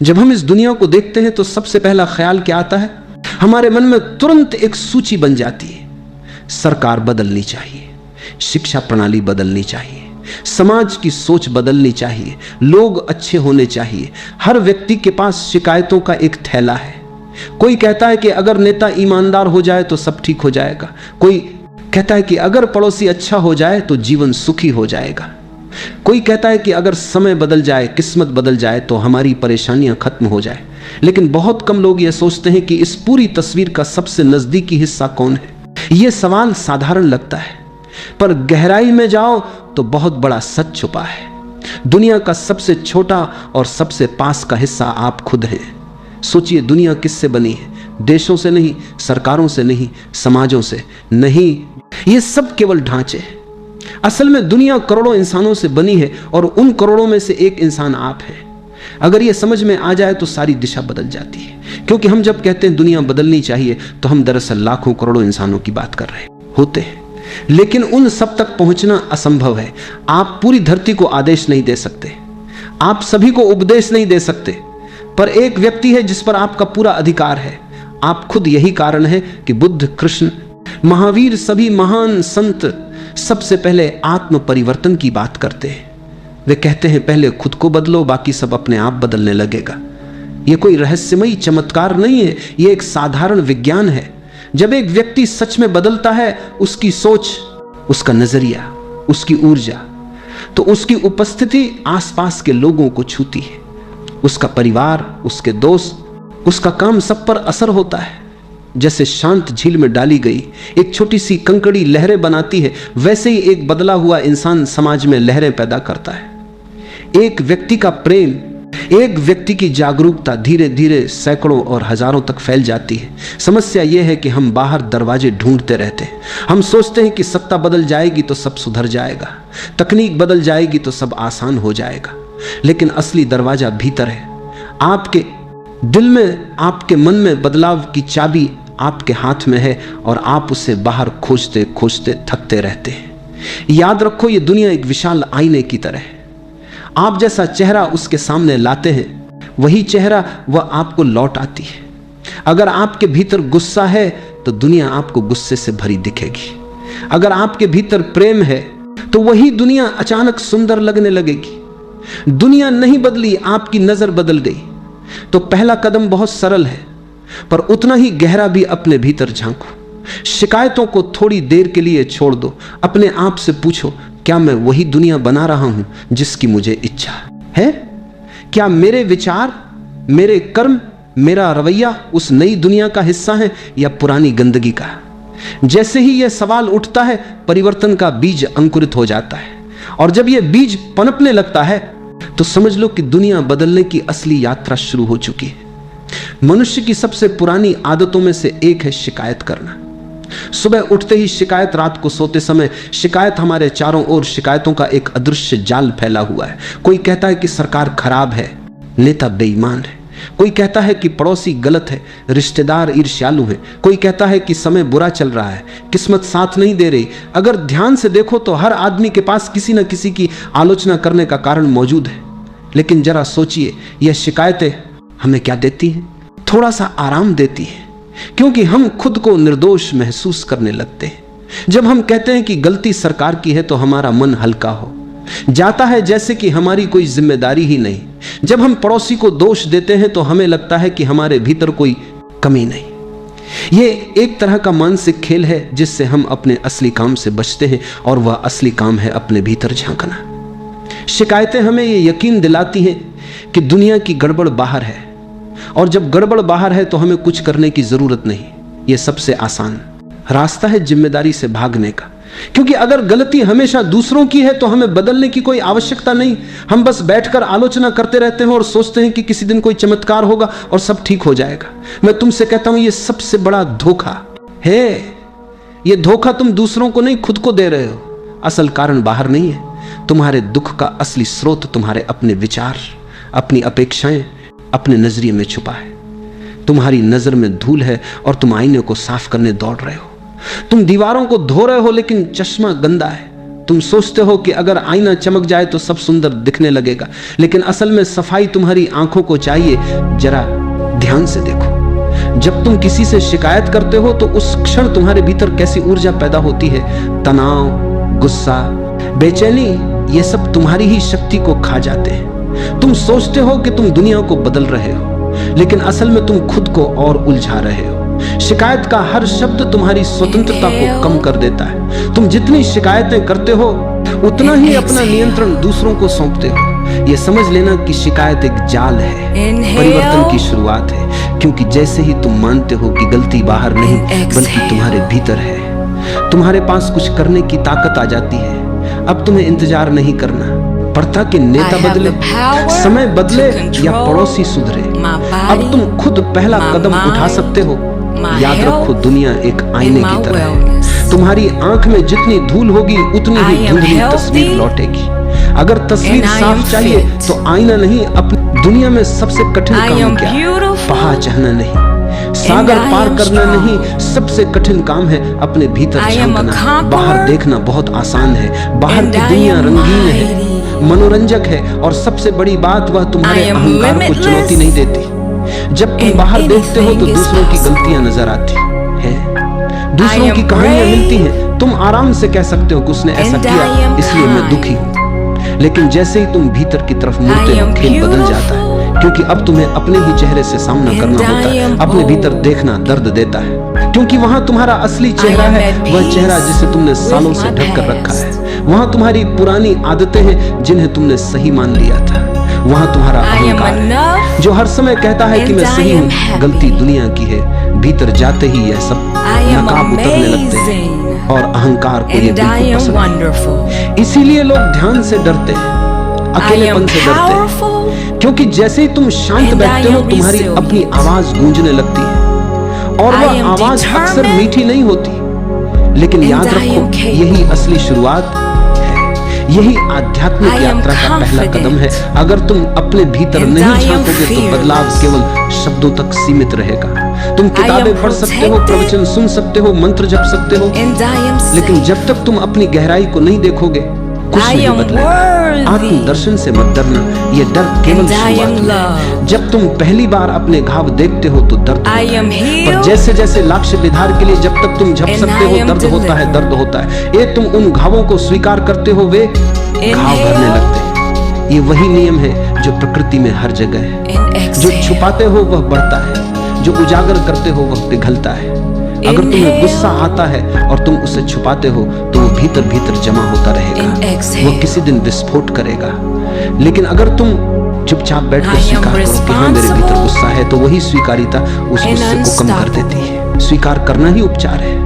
जब हम इस दुनिया को देखते हैं तो सबसे पहला ख्याल क्या आता है? हमारे मन में तुरंत एक सूची बन जाती है। सरकार बदलनी चाहिए, शिक्षा प्रणाली बदलनी चाहिए, समाज की सोच बदलनी चाहिए, लोग अच्छे होने चाहिए। हर व्यक्ति के पास शिकायतों का एक थैला है। कोई कहता है कि अगर नेता ईमानदार हो जाए तो सब ठीक हो जाएगा। कोई कहता है कि अगर पड़ोसी अच्छा हो जाए तो जीवन सुखी हो जाएगा। कोई कहता है कि अगर समय बदल जाए, किस्मत बदल जाए तो हमारी परेशानियां खत्म हो जाए। लेकिन बहुत कम लोग यह सोचते हैं कि इस पूरी तस्वीर का सबसे नजदीकी हिस्सा कौन है। यह सवाल साधारण लगता है, पर गहराई में जाओ तो बहुत बड़ा सच छुपा है। दुनिया का सबसे छोटा और सबसे पास का हिस्सा आप खुद हैं। सोचिए, दुनिया किससे बनी है? देशों से नहीं, सरकारों से नहीं, समाजों से नहीं। ये सब केवल ढांचे हैं। असल में दुनिया करोड़ों इंसानों से बनी है और उन करोड़ों में से एक इंसान आप हैं। अगर ये समझ में आ जाए तो सारी दिशा बदल जाती है। क्योंकि हम जब कहते हैं दुनिया बदलनी चाहिए तो हम दरअसल लाखों करोड़ों इंसानों की बात कर रहे होते हैं। लेकिन उन सब तक पहुंचना असंभव है। आप पूरी धरती को आदेश नहीं दे सकते, आप सभी को उपदेश नहीं दे सकते, पर एक व्यक्ति है जिस पर आपका पूरा अधिकार है। आप खुद। यही कारण है कि बुद्ध, कृष्ण, महावीर, सभी महान संत सबसे पहले आत्म परिवर्तन की बात करते हैं। वे कहते हैं पहले खुद को बदलो, बाकी सब अपने आप बदलने लगेगा। यह कोई रहस्यमयी चमत्कार नहीं है, यह एक साधारण विज्ञान है। जब एक व्यक्ति सच में बदलता है, उसकी सोच, उसका नजरिया, उसकी ऊर्जा, तो उसकी उपस्थिति आसपास के लोगों को छूती है। उसका परिवार, उसके दोस्त, उसका काम, सब पर असर होता है। जैसे शांत झील में डाली गई एक छोटी सी कंकड़ी लहरें बनाती है, वैसे ही एक बदला हुआ इंसान समाज में लहरें पैदा करता है। एक व्यक्ति का प्रेम, एक व्यक्ति की जागरूकता धीरे धीरे सैकड़ों और हजारों तक फैल जाती है। समस्या यह है कि हम बाहर दरवाजे ढूंढते रहते हैं। हम सोचते हैं कि सत्ता बदल जाएगी तो सब सुधर जाएगा, तकनीक बदल जाएगी तो सब आसान हो जाएगा। लेकिन असली दरवाजा भीतर है। आपके दिल में, आपके मन में बदलाव की चाबी आपके हाथ में है और आप उसे बाहर खोजते खोजते थकते रहते हैं। याद रखो, ये दुनिया एक विशाल आईने की तरह है। आप जैसा चेहरा उसके सामने लाते हैं, वही चेहरा वह आपको लौट आती है। अगर आपके भीतर गुस्सा है तो दुनिया आपको गुस्से से भरी दिखेगी। अगर आपके भीतर प्रेम है तो वही दुनिया अचानक सुंदर लगने लगेगी। दुनिया नहीं बदली, आपकी नजर बदल गई। तो पहला कदम बहुत सरल है, पर उतना ही गहरा भी। अपने भीतर झांको, शिकायतों को थोड़ी देर के लिए छोड़ दो। अपने आप से पूछो, क्या मैं वही दुनिया बना रहा हूं जिसकी मुझे इच्छा है? क्या मेरे विचार, मेरे कर्म, मेरा रवैया उस नई दुनिया का हिस्सा है या पुरानी गंदगी का? जैसे ही यह सवाल उठता है, परिवर्तन का बीज अंकुरित हो जाता है। और जब यह बीज पनपने लगता है तो समझ लो कि दुनिया बदलने की असली यात्रा शुरू हो चुकी है। मनुष्य की सबसे पुरानी आदतों में से एक है शिकायत करना। सुबह उठते ही शिकायत, रात को सोते समय शिकायत। हमारे चारों ओर शिकायतों का एक अदृश्य जाल फैला हुआ है। कोई कहता है कि सरकार खराब है, नेता बेईमान है। कोई कहता है कि पड़ोसी गलत है, रिश्तेदार ईर्ष्यालु हैं। कोई कहता है कि समय बुरा चल रहा है, किस्मत साथ नहीं दे रही। अगर ध्यान से देखो तो हर आदमी के पास किसी न किसी की आलोचना करने का कारण मौजूद है। लेकिन जरा सोचिए, यह शिकायतें हमें क्या देती हैं? थोड़ा सा आराम देती है, क्योंकि हम खुद को निर्दोष महसूस करने लगते हैं। जब हम कहते हैं कि गलती सरकार की है तो हमारा मन हल्का हो जाता है, जैसे कि हमारी कोई जिम्मेदारी ही नहीं। जब हम पड़ोसी को दोष देते हैं तो हमें लगता है कि हमारे भीतर कोई कमी नहीं। ये एक तरह का मानसिक खेल है जिससे हम अपने असली काम से बचते हैं, और वह असली काम है अपने भीतर झांकना। शिकायतें हमें ये यकीन दिलाती हैं कि दुनिया की गड़बड़ बाहर है, और जब गड़बड़ बाहर है तो हमें कुछ करने की जरूरत नहीं। यह सबसे आसान रास्ता है जिम्मेदारी से भागने का। क्योंकि अगर गलती हमेशा दूसरों की है तो हमें बदलने की कोई आवश्यकता नहीं। हम बस बैठकर आलोचना करते रहते हैं और सोचते हैं कि किसी दिन कोई चमत्कार होगा और सब ठीक हो जाएगा। मैं तुमसे कहता हूं, यह सबसे बड़ा धोखा है। यह धोखा तुम दूसरों को नहीं, खुद को दे रहे हो। असल कारण बाहर नहीं है। तुम्हारे दुख का असली स्रोत तुम्हारे अपने विचार, अपनी अपेक्षाएं, अपने नजरिए में छुपा है। तुम्हारी नजर में धूल है और तुम आईने को साफ करने दौड़ रहे हो। तुम दीवारों को धो रहे हो लेकिन चश्मा गंदा है। तुम सोचते हो कि अगर आईना चमक जाए तो सब सुंदर दिखने लगेगा, लेकिन असल में सफाई तुम्हारी आंखों को चाहिए। जरा ध्यान से देखो, जब तुम किसी से शिकायत करते हो तो उस क्षण तुम्हारे भीतर कैसी ऊर्जा पैदा होती है। तनाव, गुस्सा, बेचैनी, ये सब तुम्हारी ही शक्ति को खा जाते हैं। तुम सोचते हो कि तुम दुनिया को बदल रहे हो, लेकिन असल में तुम खुद को और उलझा रहे हो। शिकायत का हर शब्द तुम्हारी स्वतंत्रता को कम कर देता है। तुम जितनी शिकायतें करते हो उतना ही अपना नियंत्रण दूसरों को सौंपते हो। ये समझ लेना कि शिकायत एक जाल है, परिवर्तन की शुरुआत है, क्योंकि जैसे ही तुम मानते हो कि गलती बाहर नहीं बल्कि तुम्हारे भीतर है, तुम्हारे पास कुछ करने की ताकत आ जाती है। अब तुम्हें इंतजार नहीं करना पड़ता कि नेता बदले, समय बदले या पड़ोसी सुधरे। अब तुम खुद पहला कदम उठा सकते हो। याद रखो, दुनिया एक आईने की तरह है। तुम्हारी आंख में जितनी धूल होगी उतनी ही धुंधली तस्वीर लौटेगी। अगर तस्वीर साफ चाहिए तो आईना नहीं, अपनी दुनिया में सबसे कठिन काम क्या? पहाड़ चढ़ना नहीं, सागर पार करना नहीं, सबसे कठिन काम है अपने भीतर झांकना। बाहर देखना बहुत आसान है, बाहर की दुनिया रंगीन है, मनोरंजक है, और सबसे बड़ी बात वह तुम्हारे अहंकार को चुनौती नहीं देती। जब तुम बाहर देखते हो तो दूसरों की गलतियां नजर आती है, दूसरों की कहानियां मिलती हैं। तुम आराम से कह सकते हो कि उसने ऐसा किया इसलिए मैं दुखी हूं, लेकिन जैसे ही तुम भीतर की तरफ मुड़ते हो खेल बदल जाता है, क्योंकि अब तुम्हें अपने ही चेहरे से सामना करना होता है। अपने भीतर देखना दर्द देता है, क्योंकि वहां तुम्हारा असली चेहरा है, वह चेहरा जिसे तुमने सालों से ढक कर रखा है। वहां तुम्हारी पुरानी आदतें हैं जिन्हें तुमने सही मान लिया था। वहां तुम्हारा अहंकार है जो हर समय कहता है कि मैं सही हूँ, गलती दुनिया की है। भीतर जाते ही यह सब नकाब उतरने लगते हैं और अहंकार को ये बिल्कुल पसंद है। इसीलिए लोग ध्यान से डरते हैं, अकेलेपन से डरते हैं, क्योंकि जैसे ही तुम शांत बैठते हो तुम्हारी अपनी आवाज गूंजने लगती है, और वह आवाज अक्सर मीठी नहीं होती। लेकिन याद रखो, यही असली शुरुआत है, यही आध्यात्मिक यात्रा का पहला कदम है। अगर तुम अपने भीतर नहीं झांकोगे तो बदलाव केवल शब्दों तक सीमित रहेगा। तुम किताबें पढ़ सकते हो, प्रवचन सुन सकते हो, मंत्र जप सकते हो, लेकिन जब तक तुम अपनी गहराई को नहीं देखोगे कुछ नहीं बदलेगा। आत्म दर्शन से मत डरना, ये डर केवल शुरुआत है। जब तुम पहली बार अपने घाव देखते हो तो दर्द होता है, पर जैसे जैसे लक्ष्य निर्धारण के लिए जब तक तुम झप सकते हो दर्द होता है, दर्द होता है। ये तुम उन घावों को स्वीकार करते हो, वे घाव भरने लगते हैं। ये वही नियम है जो प्रकृति में हर जगह है। जो छुपाते हो वह बढ़ता है, जो उजागर करते हो वह पिघलता है। अगर तुम्हें गुस्सा आता है और तुम उसे छुपाते हो तो वो भीतर भीतर जमा होता रहेगा, वो किसी दिन विस्फोट करेगा। लेकिन अगर तुम चुपचाप बैठकर स्वीकार करो कि हाँ मेरे भीतर गुस्सा है, तो वही स्वीकारिता उस गुस्से को कम कर देती है। स्वीकार करना ही उपचार है।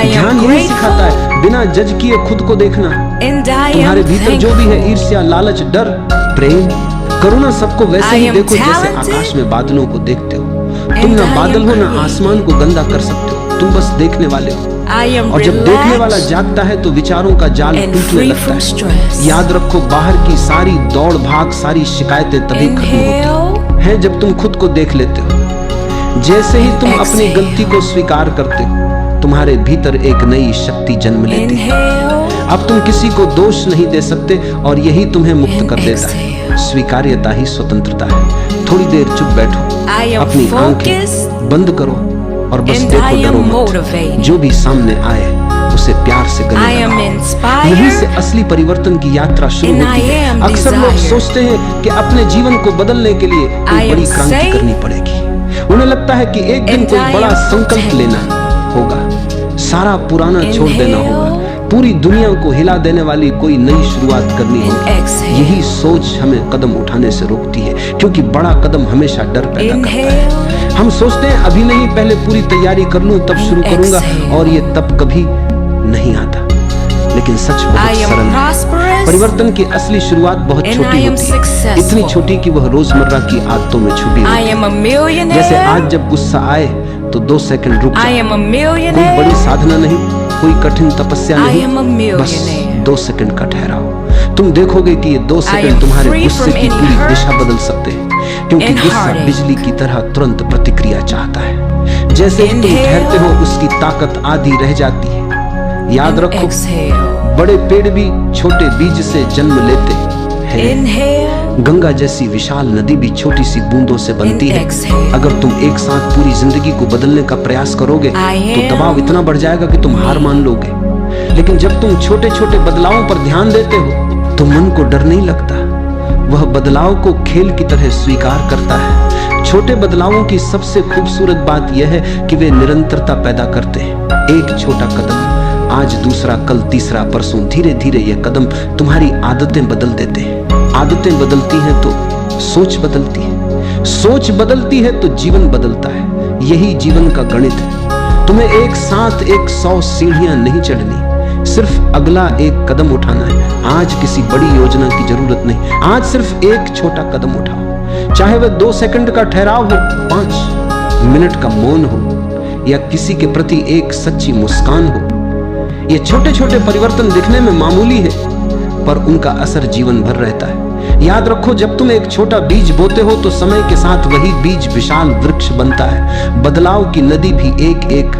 ध्यान यही सिखाता है, बिना जज किए खुद को देखना। तुम्हारे भीतर जो भी है, ईर्ष्या, लालच, डर, प्रेम, करुणा, सबको वैसे ही देखो जैसे आकाश में बादलों को देखते हो। तुम ना बादल हो ना आसमान को गंदा कर सकते हो, तुम बस देखने वाले हो। और जब देखने वाला जागता है तो विचारों का जाल टूटने लगता है। याद रखो, बाहर की सारी दौड़ भाग, सारी शिकायतें तभी खत्म होती हैं जब तुम खुद को देख लेते हो। जैसे ही तुम अपनी गलती को स्वीकार करते हो, तुम्हारे भीतर एक नई शक्ति जन्म लेती है। अब तुम किसी को दोष नहीं दे सकते और यही तुम्हें मुक्त कर देता है। स्वीकार्यता ही स्वतंत्रता है। थोड़ी देर चुप बैठो, अपनी आंखें बंद करो और बस देखो, डरो मत। जो भी सामने आए उसे प्यार से गले लगाओ। यहीं से असली परिवर्तन की यात्रा शुरू होती है। अक्सर लोग सोचते हैं कि अपने जीवन को बदलने के लिए कोई बड़ी क्रांति करनी पड़ेगी। उन्हें लगता है कि एक दिन कोई बड़ा संकल्प लेना होगा, सारा पुराना छोड़ देना होगा, पूरी दुनिया को हिला देने वाली कोई नई शुरुआत करनी होगी। यही सोच हमें कदम उठाने से रोकती है, क्योंकि बड़ा कदम हमेशा डर पैदा करता है। हम सोचते हैं अभी नहीं, पहले पूरी तैयारी कर लूं तब शुरू करूंगा, और ये तब कभी नहीं आता। लेकिन सच बहुत सरल है। परिवर्तन की असली शुरुआत बहुत छोटी होती है, इतनी छोटी कि वह रोजमर्रा की आदतों में छुपी होती है। जैसे आज जब गुस्सा आए तो 2 सेकंड रुक जाओ। कोई बड़ी साधना नहीं, कोई कठिन तपस्या नहीं, बस 2 सेकंड का ठहराओ। तुम देखोगे कि ये 2 सेकंड तुम्हारे गुस्से की पूरी दिशा बदल सकते हैं, क्योंकि गुस्सा बिजली की तरह तुरंत प्रतिक्रिया चाहता है। जैसे ही तुम ठहरते हो उसकी ताकत आधी रह जाती है। याद रखो, बड़े पेड़ भी छोटे बीज से जन्म लेते हैं। गंगा जैसी विशाल नदी भी छोटी सी बूंदों से बनती है। अगर तुम एक साथ पूरी जिंदगी को बदलने का प्रयास करोगे तो दबाव इतना बढ़ जाएगा कि तुम हार मान लोगे। लेकिन जब तुम छोटे छोटे बदलावों पर ध्यान देते हो तो मन को डर नहीं लगता, वह बदलाव को खेल की तरह स्वीकार करता है। छोटे बदलावों की सबसे खूबसूरत बात यह है कि वे निरंतरता पैदा करते हैं। एक छोटा कदम, आज दूसरा, कल तीसरा, परसों, धीरे धीरे यह कदम तुम्हारी आदतें बदल देते हैं। आदतें बदलती हैं तो सोच बदलती है, सोच बदलती है तो जीवन बदलता है। यही जीवन का गणित है। तुम्हें एक साथ 100 सीढ़ियां नहीं चढ़नी, सिर्फ अगला एक कदम उठाना है। आज किसी बड़ी योजना की जरूरत नहीं, आज सिर्फ एक छोटा कदम उठाओ। चाहे वह 2 सेकंड का ठहराव हो, 5 मिनट का मौन हो, या किसी के प्रति एक सच्ची मुस्कान हो। ये छोटे छोटे परिवर्तन दिखने में मामूली है, पर उनका असर जीवन भर रहता है। याद रखो, जब तुम एक छोटा बीज बोते हो तो समय के साथ वही बीज विशाल वृक्ष बनता है। बदलाव की नदी भी एक एक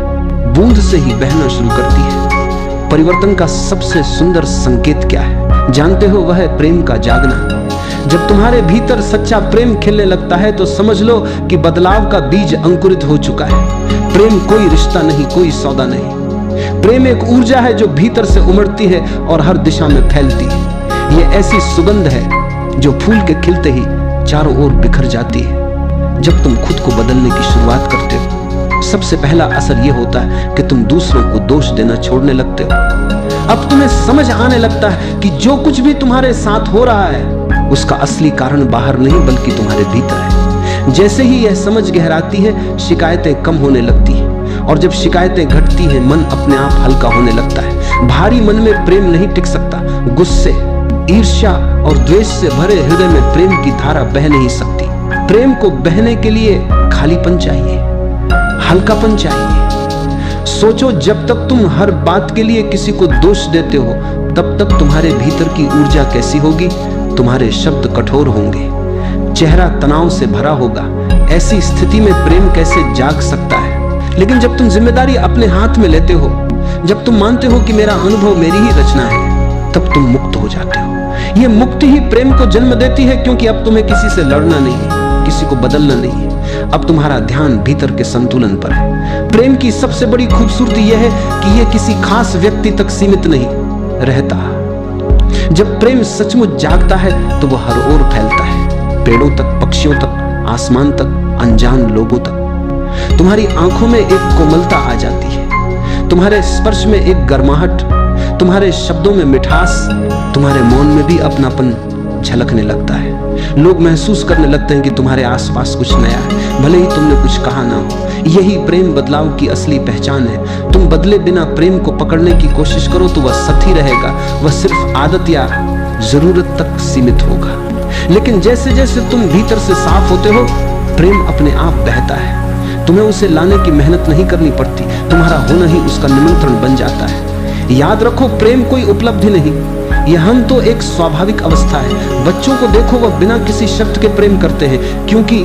बूंद से ही बहना शुरू करती है। परिवर्तन का सबसे सुंदर संकेत क्या है जानते हो? वह है प्रेम का जागना। जब तुम्हारे भीतर सच्चा प्रेम खिलने लगता है तो समझ लो कि बदलाव का बीज अंकुरित हो चुका है। प्रेम कोई रिश्ता नहीं, कोई सौदा नहीं। प्रेम एक ऊर्जा है जो भीतर से उमड़ती है और हर दिशा में फैलती है। ये ऐसी सुगंध है जो फूल के खिलते ही चारों ओर बिखर जाती है। जब तुम खुद को बदलने की शुरुआत करते हो, सबसे पहला असर यह होता है कि तुम दूसरों को दोष देना छोड़ने लगते हो। अब तुम्हें समझ आने लगता है कि जो कुछ भी तुम्हारे साथ हो रहा है उसका असली कारण बाहर नहीं बल्कि तुम्हारे भीतर है। जैसे ही यह समझ गहराती है, शिकायतें कम होने लगती हैं, और जब शिकायतें घटती हैं, मन अपने आप हल्का होने लगता है। भारी मन में प्रेम नहीं टिक सकता। गुस्से, ईर्ष्या और द्वेष से भरे हृदय में प्रेम की धारा बह नहीं सकती। प्रेम को बहने के लिए खालीपन चाहिए, हल्कापन चाहिए। सोचो, जब तक तुम हर बात के लिए किसी को दोष देते हो, तब तक तुम्हारे भीतर की ऊर्जा कैसी होगी? तुम्हारे शब्द कठोर होंगे, चेहरा तनाव से भरा होगा। ऐसी स्थिति में प्रेम कैसे जाग सकता है? लेकिन जब तुम जिम्मेदारी अपने हाथ में लेते हो, जब तुम मानते हो कि मेरा अनुभव मेरी ही रचना है, तब तुम मुक्त हो जाते हो। यह मुक्ति ही प्रेम को जन्म देती है, क्योंकि अब तुम्हें किसी से लड़ना नहीं है, किसी को बदलना नहीं है। अब तुम्हारा ध्यान भीतर के संतुलन पर है। प्रेम की सबसे बड़ी खूबसूरती यह है कि यह किसी खास व्यक्ति तक सीमित नहीं रहता। जब प्रेम सचमुच जागता है तो वह हर ओर फैलता है, पेड़ों तक, पक्षियों तक, आसमान तक, अनजान लोगों तक। तुम्हारी आंखों में एक कोमलता आ जाती है, तुम्हारे स्पर्श में एक गर्माहट, तुम्हारे शब्दों में मिठास, तुम्हारे मौन में भी अपनापन झलकने लगता है। लोग महसूस करने लगते हैं कि तुम्हारे आसपास कुछ नया है, भले ही तुमने कुछ कहा ना हो। यही प्रेम बदलाव की असली पहचान है। तुम बदले बिना प्रेम को पकड़ने की कोशिश करो तो वह साथी रहेगा, वह सिर्फ आदत या जरूरत तक सीमित होगा। लेकिन जैसे जैसे तुम भीतर से साफ होते हो, प्रेम अपने आप बहता है। तुम्हें उसे लाने की मेहनत नहीं करनी पड़ती, तुम्हारा होना ही उसका निमंत्रण बन जाता है। याद रखो, प्रेम कोई उपलब्धि नहीं, यह हम तो एक स्वाभाविक अवस्था है। बच्चों को देखो, वह बिना किसी शर्त के प्रेम करते हैं, क्योंकि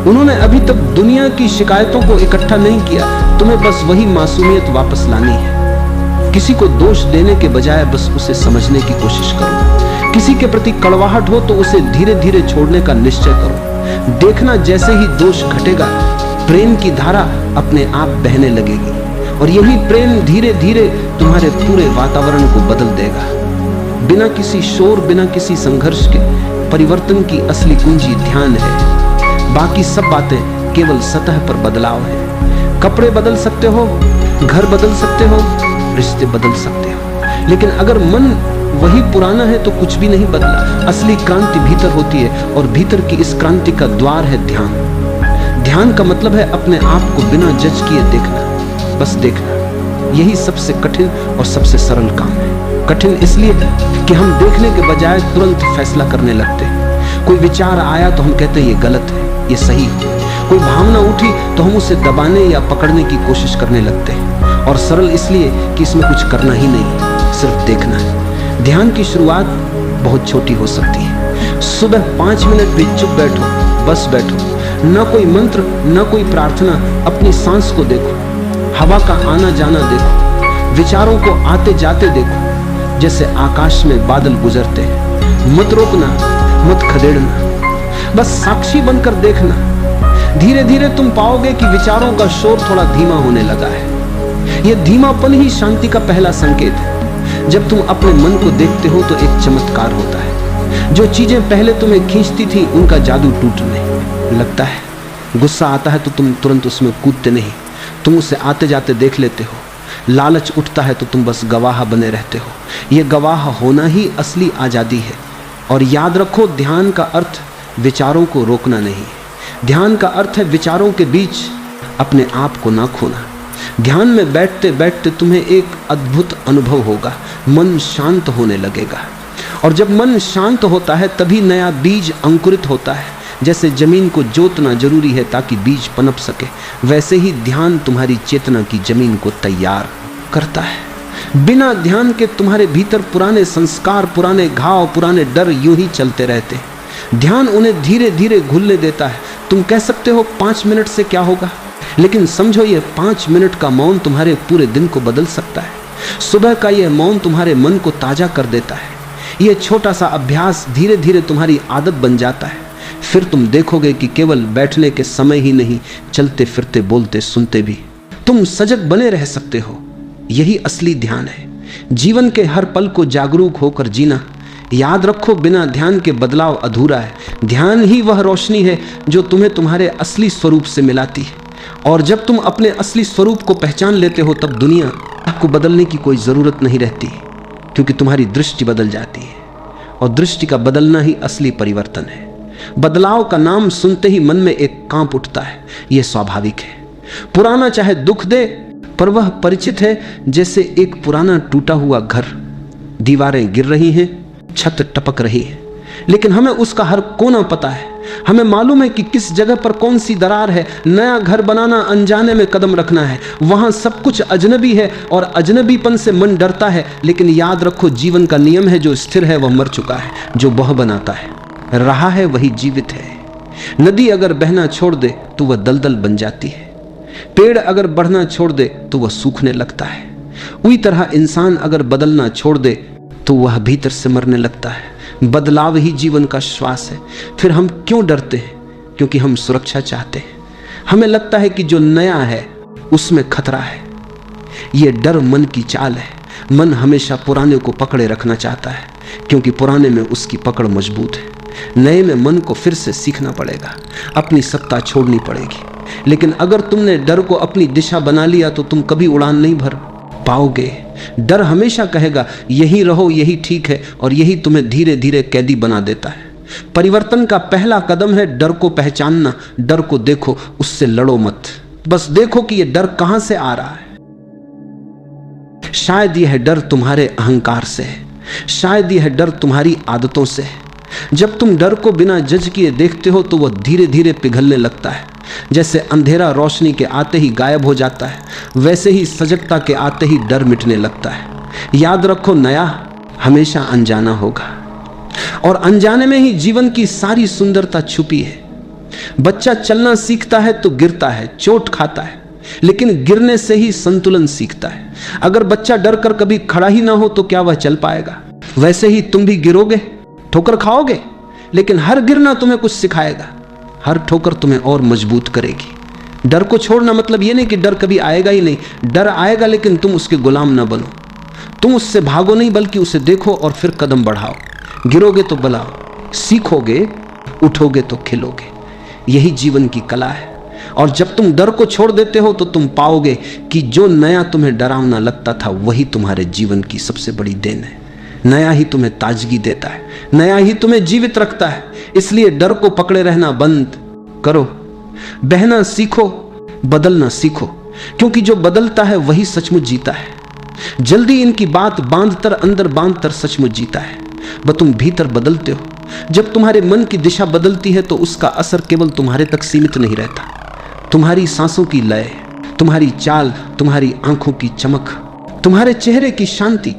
उन्होंने अभी तक दुनिया की शिकायतों को इकट्ठा नहीं किया। तुम्हें बस वही मासूमियत वापस लानी है। किसी को दोष देने के बजाय बस उसे समझने की कोशिश करो। किसी के प्रति कड़वाहट हो तो उसे धीरे धीरे छोड़ने का निश्चय करो। देखना, जैसे ही दोष घटेगा, प्रेम की धारा अपने आप बहने लगेगी, और यही प्रेम धीरे धीरे तुम्हारे पूरे वातावरण को बदल देगा। बिना किसी शोर, बिना किसी संघर्ष के परिवर्तन की असली कुंजी ध्यान है। बाकी सब बातें केवल सतह पर बदलाव है। कपड़े बदल सकते हो, घर बदल सकते हो, रिश्ते बदल सकते हो, लेकिन अगर मन वही पुराना है तो कुछ भी नहीं बदला। असली क्रांति भीतर होती है, और भीतर की इस क्रांति का द्वार है ध्यान। ध्यान का मतलब है अपने आप को बिना जज किए देखना, बस देखना। यही सबसे कठिन और सबसे सरल काम है। कठिन इसलिए कि हम देखने के बजाय तुरंत फैसला करने लगते हैं। कोई विचार आया तो हम कहते हैं ये गलत है, ये सही है। कोई भावना उठी तो हम उसे दबाने या पकड़ने की कोशिश करने लगते हैं। और सरल इसलिए कि इसमें कुछ करना ही नहीं, सिर्फ देखना है। ध्यान की शुरुआत बहुत छोटी हो सकती है। सुबह 5 मिनट भी चुप बैठो, बस बैठो, न कोई मंत्र, न कोई प्रार्थना। अपनी सांस को देखो, हवा का आना जाना देखो, विचारों को आते जाते देखो। जैसे आकाश में बादल गुजरते हैं। मत रोकना, मत खदेड़ना, बस साक्षी बनकर देखना। धीरे धीरे तुम पाओगे कि विचारों का शोर थोड़ा धीमा होने लगा है। यह धीमापन ही शांति का पहला संकेत है। जब तुम अपने मन को देखते हो तो एक चमत्कार होता है। जो चीजें पहले तुम्हें खींचती थी उनका जादू टूटने लगता है। गुस्सा आता है तो तुम तुरंत उसमें कूदते नहीं, तुम उसे आते जाते देख लेते हो। लालच उठता है तो तुम बस गवाह बने रहते हो। यह गवाह होना ही असली आजादी है। और याद रखो, ध्यान का अर्थ विचारों को रोकना नहीं। ध्यान का अर्थ है विचारों के बीच अपने आप को ना खोना। ध्यान में बैठते बैठते तुम्हें एक अद्भुत अनुभव होगा। मन शांत होने लगेगा, और जब मन शांत होता है तभी नया बीज अंकुरित होता है। जैसे जमीन को जोतना जरूरी है ताकि बीज पनप सके, वैसे ही ध्यान तुम्हारी चेतना की जमीन को तैयार करता है। बिना ध्यान के तुम्हारे भीतर पुराने संस्कार, पुराने घाव, पुराने डर यूं ही चलते रहते हैं। ध्यान उन्हें धीरे धीरे घुलने देता है। तुम कह सकते हो 5 मिनट से क्या होगा, लेकिन समझो ये 5 मिनट का मौन तुम्हारे पूरे दिन को बदल सकता है। सुबह का यह मौन तुम्हारे मन को ताजा कर देता है। यह छोटा सा अभ्यास धीरे धीरे तुम्हारी आदत बन जाता है। फिर तुम देखोगे कि केवल बैठने के समय ही नहीं, चलते फिरते, बोलते, सुनते भी तुम सजग बने रह सकते हो। यही असली ध्यान है। जीवन के हर पल को जागरूक होकर जीना। याद रखो, बिना ध्यान के बदलाव अधूरा है। ध्यान ही वह रोशनी है जो तुम्हें तुम्हारे असली स्वरूप से मिलाती है। और जब तुम अपने असली स्वरूप को पहचान लेते हो तब दुनिया को बदलने की कोई ज़रूरत नहीं रहती, क्योंकि तुम्हारी दृष्टि बदल जाती है। और दृष्टि का बदलना ही असली परिवर्तन है। बदलाव का नाम सुनते ही मन में एक कांप उठता है। यह स्वाभाविक है। पुराना चाहे दुख दे, पर वह परिचित है, जैसे एक पुराना टूटा हुआ घर। दीवारें गिर रही हैं, छत टपक रही है, लेकिन हमें उसका हर कोना पता है। हमें मालूम है कि किस जगह पर कौन सी दरार है। नया घर बनाना अनजाने में कदम रखना है। वहां सब कुछ अजनबी है और अजनबीपन से मन डरता है। लेकिन याद रखो, जीवन का नियम है, जो स्थिर है वह मर चुका है, जो वह बनाता है रहा है वही जीवित है। नदी अगर बहना छोड़ दे तो वह दलदल बन जाती है। पेड़ अगर बढ़ना छोड़ दे तो वह सूखने लगता है। उसी तरह इंसान अगर बदलना छोड़ दे तो वह भीतर से मरने लगता है। बदलाव ही जीवन का श्वास है। फिर हम क्यों डरते हैं? क्योंकि हम सुरक्षा चाहते हैं। हमें लगता है कि जो नया है उसमें खतरा है। यह डर मन की चाल है। मन हमेशा पुराने को पकड़े रखना चाहता है, क्योंकि पुराने में उसकी पकड़ मजबूत है। नए में मन को फिर से सीखना पड़ेगा, अपनी सत्ता छोड़नी पड़ेगी। लेकिन अगर तुमने डर को अपनी दिशा बना लिया तो तुम कभी उड़ान नहीं भर पाओगे। डर हमेशा कहेगा यही रहो, यही ठीक है, और यही तुम्हें धीरे धीरे कैदी बना देता है। परिवर्तन का पहला कदम है डर को पहचानना। डर को देखो, उससे लड़ो मत। बस देखो कि यह डर कहां से आ रहा है। शायद यह डर तुम्हारे अहंकार से है, शायद यह डर तुम्हारी आदतों से है। जब तुम डर को बिना जज किए देखते हो तो वह धीरे धीरे पिघलने लगता है। जैसे अंधेरा रोशनी के आते ही गायब हो जाता है, वैसे ही सजगता के आते ही डर मिटने लगता है। याद रखो, नया हमेशा अनजाना होगा, और अनजाने में ही जीवन की सारी सुंदरता छुपी है। बच्चा चलना सीखता है तो गिरता है, चोट खाता है, लेकिन गिरने से ही संतुलन सीखता है। अगर बच्चा डर कर कभी खड़ा ही ना हो तो क्या वह चल पाएगा? वैसे ही तुम भी गिरोगे, ठोकर खाओगे, लेकिन हर गिरना तुम्हें कुछ सिखाएगा। हर ठोकर तुम्हें और मजबूत करेगी। डर को छोड़ना मतलब यह नहीं कि डर कभी आएगा ही नहीं। डर आएगा, लेकिन तुम उसके गुलाम ना बनो। तुम उससे भागो नहीं, बल्कि उसे देखो और फिर कदम बढ़ाओ। गिरोगे तो बलाओ, सीखोगे, उठोगे तो खिलोगे। यही जीवन की कला है। और जब तुम डर को छोड़ देते हो तो तुम पाओगे कि जो नया तुम्हें डरावना लगता था वही तुम्हारे जीवन की सबसे बड़ी देन है। नया ही तुम्हें ताजगी देता है, नया ही तुम्हें जीवित रखता है। इसलिए डर को पकड़े रहना बंद करो, बहना सीखो, बदलना सीखो, क्योंकि जो बदलता है वही सचमुच जीता है। जल्दी इनकी बात बांधकर, अंदर बांधकर सचमुच जीता है। वह तुम भीतर बदलते हो। जब तुम्हारे मन की दिशा बदलती है तो उसका असर केवल तुम्हारे तक सीमित नहीं रहता। तुम्हारी सांसों की लय, तुम्हारी चाल, तुम्हारी आंखों की चमक, तुम्हारे चेहरे की शांति,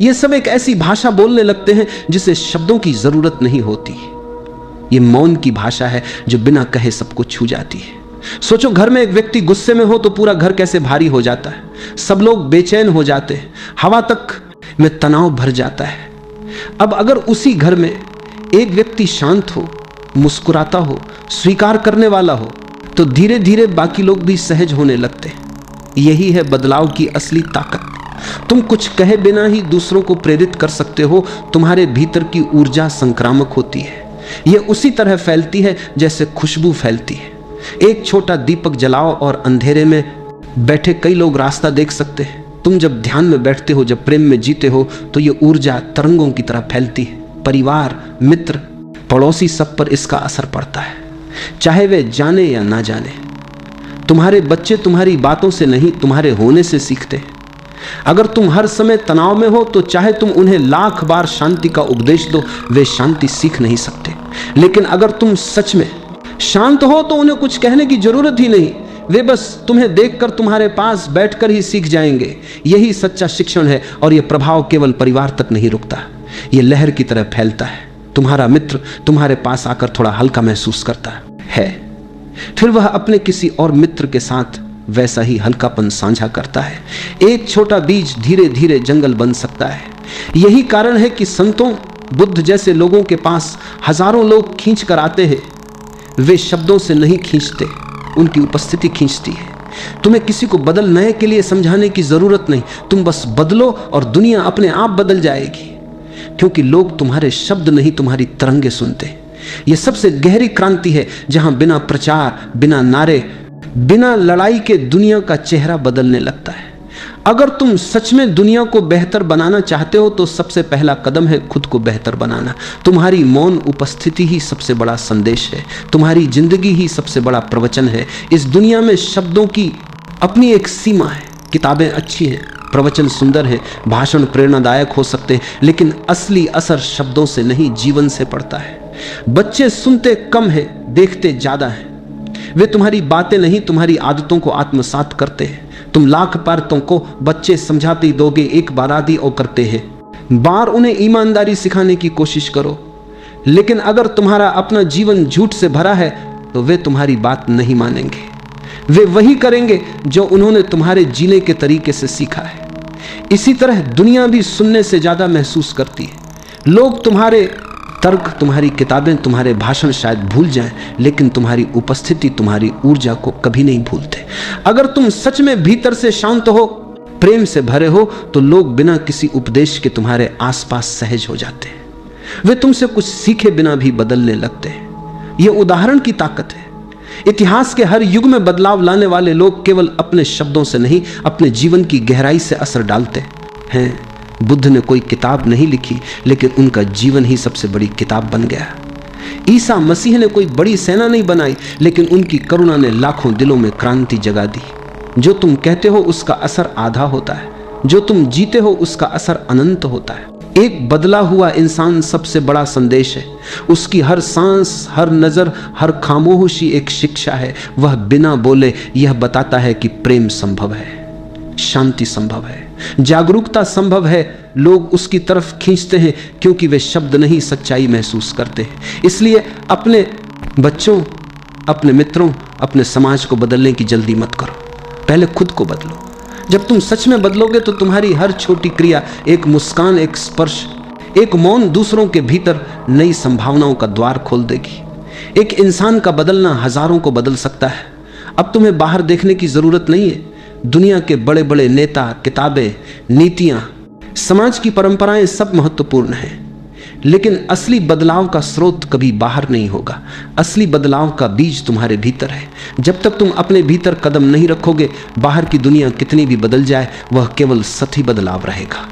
ये सब एक ऐसी भाषा बोलने लगते हैं जिसे शब्दों की जरूरत नहीं होती। ये मौन की भाषा है जो बिना कहे सबको छू जाती है। सोचो, घर में एक व्यक्ति गुस्से में हो तो पूरा घर कैसे भारी हो जाता है। सब लोग बेचैन हो जाते हैं, हवा तक में तनाव भर जाता है। अब अगर उसी घर में एक व्यक्ति शांत हो, मुस्कुराता हो, स्वीकार करने वाला हो, तो धीरे धीरे बाकी लोग भी सहज होने लगते हैं। यही है बदलाव की असली ताकत। तुम कुछ कहे बिना ही दूसरों को प्रेरित कर सकते हो। तुम्हारे भीतर की ऊर्जा संक्रामक होती है। यह उसी तरह फैलती है जैसे खुशबू फैलती है। एक छोटा दीपक जलाओ और अंधेरे में बैठे कई लोग रास्ता देख सकते हैं। तुम जब ध्यान में बैठते हो, जब प्रेम में जीते हो, तो ये ऊर्जा तरंगों की तरह फैलती है। परिवार, मित्र, पड़ोसी, सब पर इसका असर पड़ता है, चाहे वे जाने या ना जाने। तुम्हारे बच्चे तुम्हारी बातों से नहीं, तुम्हारे होने से सीखते हैं। अगर तुम हर समय तनाव में हो तो चाहे तुम उन्हें लाख बार शांति का उपदेश दो, वे शांति सीख नहीं सकते। लेकिन अगर तुम सच में शांत हो तो उन्हें कुछ कहने की जरूरत ही नहीं। वे बस तुम्हें देखकर तुम्हारे पास बैठकर ही सीख जाएंगे। यही सच्चा शिक्षण है। और यह प्रभाव केवल परिवार तक नहीं रुकता, यह लहर की तरह फैलता है। तुम्हारा मित्र तुम्हारे पास आकर थोड़ा हल्का महसूस करता है, फिर वह अपने किसी और मित्र के साथ वैसा ही हल्कापन साझा करता है। एक छोटा बीज धीरे धीरे जंगल बन सकता है। यही कारण है कि संतों, बुद्ध जैसे लोगों के पास हजारों लोग खींच कर आते हैं। वे शब्दों से नहीं खींचते, उनकी उपस्थिति खींचती है। तुम्हें किसी को बदलने के लिए समझाने की जरूरत नहीं, तुम बस बदलो और दुनिया अपने आप बदल जाएगी। क्योंकि लोग तुम्हारे शब्द नहीं, तुम्हारी तरंगे सुनते। यह सबसे गहरी क्रांति है जहां बिना प्रचार, बिना नारे, बिना लड़ाई के दुनिया का चेहरा बदलने लगता है। अगर तुम सच में दुनिया को बेहतर बनाना चाहते हो तो सबसे पहला कदम है खुद को बेहतर बनाना। तुम्हारी मौन उपस्थिति ही सबसे बड़ा संदेश है। तुम्हारी जिंदगी ही सबसे बड़ा प्रवचन है। इस दुनिया में शब्दों की अपनी एक सीमा है। किताबें अच्छी हैं, प्रवचन सुंदर है, भाषण प्रेरणादायक हो सकते हैं, लेकिन असली असर शब्दों से नहीं, जीवन से पड़ता है। बच्चे सुनते कम है, देखते ज्यादा है। वे तुम्हारी बातें नहीं, तुम्हारी आदतों को आत्मसात करते हैं। तुम लाख बार तुमको बच्चे समझाते ही दोगे, एक बार आदि और करते हैं। बार उन्हें ईमानदारी सिखाने की कोशिश करो, लेकिन अगर तुम्हारा अपना जीवन झूठ से भरा है तो वे तुम्हारी बात नहीं मानेंगे। वे वही करेंगे जो उन्होंने तुम्हारे जीने के तरीके से सीखा है। इसी तरह दुनिया भी सुनने से ज्यादा महसूस करती है। लोग तुम्हारे तर्क, तुम्हारी किताबें, तुम्हारे भाषण शायद भूल जाएं, लेकिन तुम्हारी उपस्थिति, तुम्हारी ऊर्जा को कभी नहीं भूलते। अगर तुम सच में भीतर से शांत हो, प्रेम से भरे हो, तो लोग बिना किसी उपदेश के तुम्हारे आसपास सहज हो जाते हैं। वे तुमसे कुछ सीखे बिना भी बदलने लगते हैं। यह उदाहरण की ताकत है। इतिहास के हर युग में बदलाव लाने वाले लोग केवल अपने शब्दों से नहीं, अपने जीवन की गहराई से असर डालते हैं। बुद्ध ने कोई किताब नहीं लिखी, लेकिन उनका जीवन ही सबसे बड़ी किताब बन गया। ईसा मसीह ने कोई बड़ी सेना नहीं बनाई, लेकिन उनकी करुणा ने लाखों दिलों में क्रांति जगा दी। जो तुम कहते हो उसका असर आधा होता है, जो तुम जीते हो उसका असर अनंत होता है। एक बदला हुआ इंसान सबसे बड़ा संदेश है। उसकी हर सांस, हर नजर, हर खामोशी एक शिक्षा है। वह बिना बोले यह बताता है कि प्रेम संभव है, शांति संभव है, जागरूकता संभव है। लोग उसकी तरफ खींचते हैं क्योंकि वे शब्द नहीं, सच्चाई महसूस करते हैं। इसलिए अपने बच्चों, अपने मित्रों, अपने समाज को बदलने की जल्दी मत करो, पहले खुद को बदलो। जब तुम सच में बदलोगे तो तुम्हारी हर छोटी क्रिया, एक मुस्कान, एक स्पर्श, एक मौन दूसरों के भीतर नई संभावनाओं का द्वार खोल देगी। एक इंसान का बदलना हजारों को बदल सकता है। अब तुम्हें बाहर देखने की जरूरत नहीं है। दुनिया के बड़े बड़े नेता, किताबें, नीतियां, समाज की परंपराएं सब महत्वपूर्ण हैं, लेकिन असली बदलाव का स्रोत कभी बाहर नहीं होगा। असली बदलाव का बीज तुम्हारे भीतर है। जब तक तुम अपने भीतर कदम नहीं रखोगे, बाहर की दुनिया कितनी भी बदल जाए, वह केवल सतही बदलाव रहेगा।